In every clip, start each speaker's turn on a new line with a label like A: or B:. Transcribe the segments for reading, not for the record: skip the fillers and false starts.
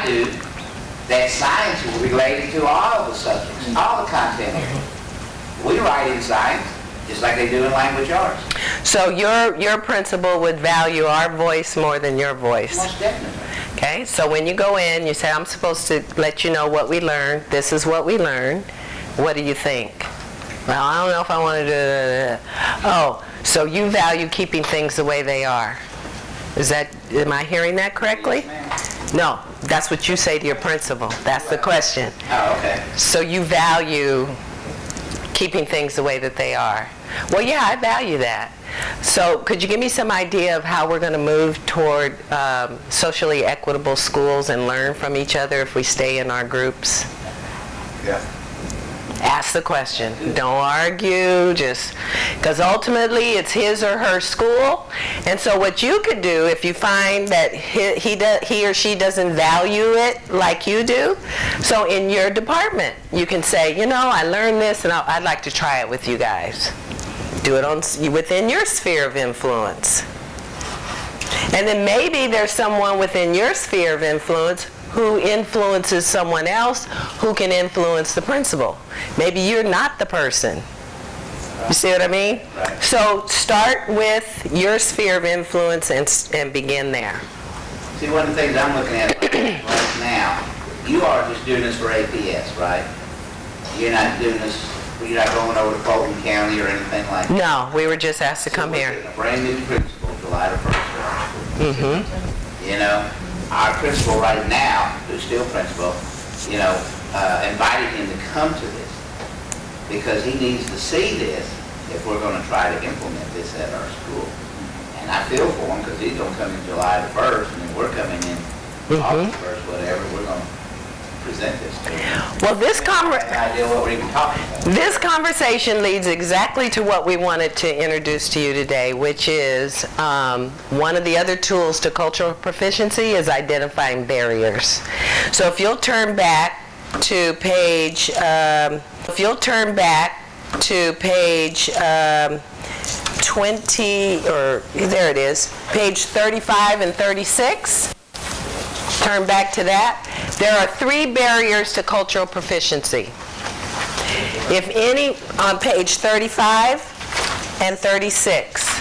A: I do, that science is related to all the subjects, all the content areas. We write in science just like they do in language arts.
B: So your principal would value our voice more than your voice?
A: Most definitely.
B: Okay, so when you go in, you say, I'm supposed to let you know what we learned. This is what we learned. What do you think? Well, I don't know if I want to do that. Oh, so you value keeping things the way they are. Am I hearing that correctly?
A: Yes,
B: No, that's what you say to your principal. That's the question.
A: oh, okay.
B: So you value keeping things the way that they are. Well, yeah, I value that. So could you give me some idea of how we're going to move toward socially equitable schools and learn from each other if we stay in our groups?
A: Yeah.
B: Ask the question. Don't argue, just because ultimately it's his or her school. And so what you could do if you find that he or she doesn't value it like you do, so in your department you can say, you know, I learned this and I'd like to try it with you guys. Do it within your sphere of influence. And then maybe there's someone within your sphere of influence who influences someone else who can influence the principal. Maybe you're not the person. You see what I mean?
A: Right.
B: So start with your sphere of influence and begin there.
A: See, one of the things I'm looking at right now, you are just doing this for APS, right? You're not doing this, you're not going over to Fulton County or anything like that?
B: No, we were just asked to come here.
A: A brand new principal, July the 1st.
B: Mm-hmm.
A: You know, our principal right now, who's still principal, you know, invited him to come to this because he needs to see this if we're going to try to implement this at our school. And I feel for him because he's going to come in July the 1st, and then we're coming in August 1st, whatever. We're going to present this to him.
B: Well, this
A: idea what we're even talking about.
B: This conversation leads exactly to what we wanted to introduce to you today, which is one of the other tools to cultural proficiency is identifying barriers. So if you'll turn back to page, 20, or there it is, page 35 and 36. Turn back to that. There are 3 barriers to cultural proficiency. If any, on page 35 and 36.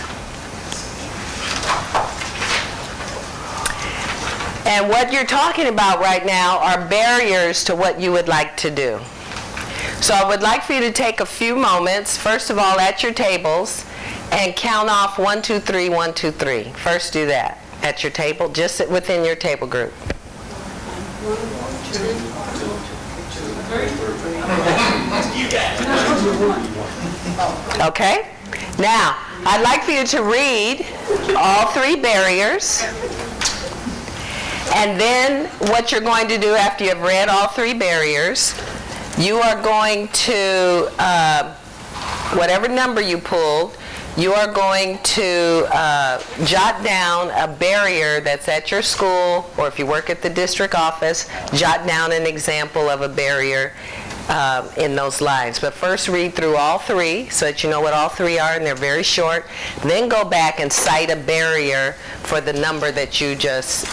B: And what you're talking about right now are barriers to what you would like to do. So I would like for you to take a few moments, first of all at your tables, and count off 1, 2, 3, 1, 2, 3. First do that at your table, just within your table group. Okay? Now, I'd like for you to read all 3 barriers. And then what you're going to do after you have read all 3 barriers, you are going to, whatever number you pulled, you are going to jot down a barrier that's at your school, or if you work at the district office, jot down an example of a barrier in those lines. But first read through all 3 so that you know what all 3 are, and they're very short. Then go back and cite a barrier for the number that you just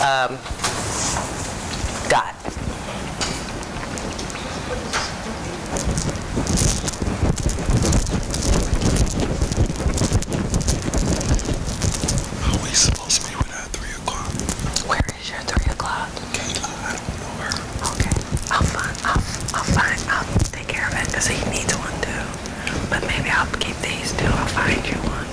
B: got.
C: Supposed to be with her at 3 o'clock.
B: Where is your 3 o'clock?
C: Kayla, I don't know her.
B: Okay, I'll take care of it because he needs one too. But maybe I'll keep these too. I'll find you one.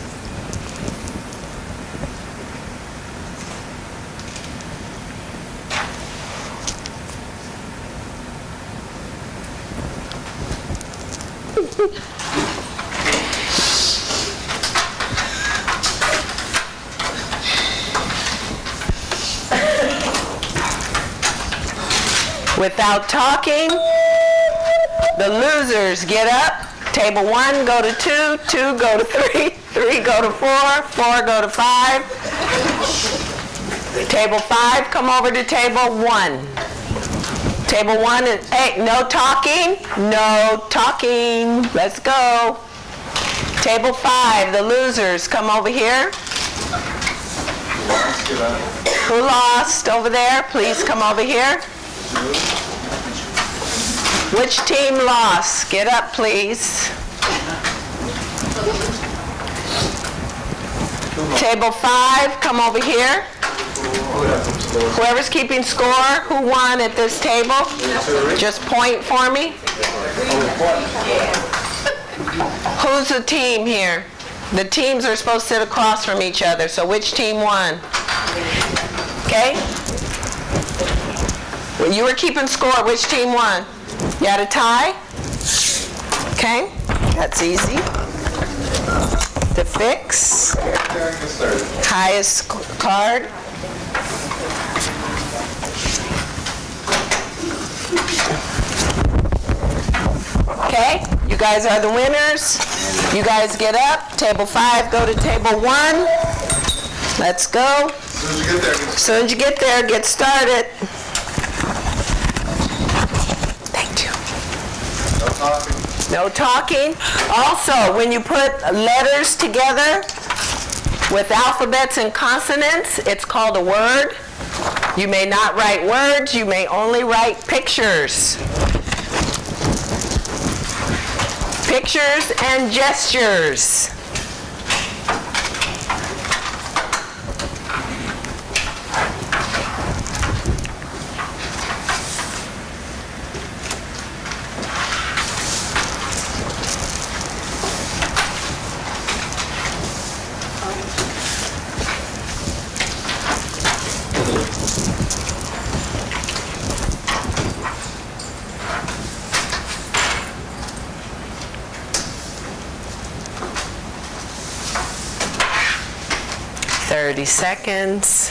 B: Without talking, the losers get up. Table 1 go to 2, 2 go to 3, 3 go to 4, 4 go to 5. Table 5 come over to table 1. Table 1 is, hey, no talking, no talking. Let's go. Table 5, the losers come over here. Who lost over there? Please come over here. Which team lost? Get up, please. Table 5, come over here. Whoever's keeping score, who won at this table? Just point for me. Who's the team here? The teams are supposed to sit across from each other, so which team won? Okay? When you were keeping score, which team won? You had a tie? Okay, that's easy to fix. Highest card. Okay, you guys are the winners. You guys get up. Table 5, go to table 1. Let's go. As soon as you get there, get started. Thank you. No talking. Also, when you put letters together with alphabets and consonants, it's called a word. You may not write words, you may only write pictures. Pictures and gestures. Seconds.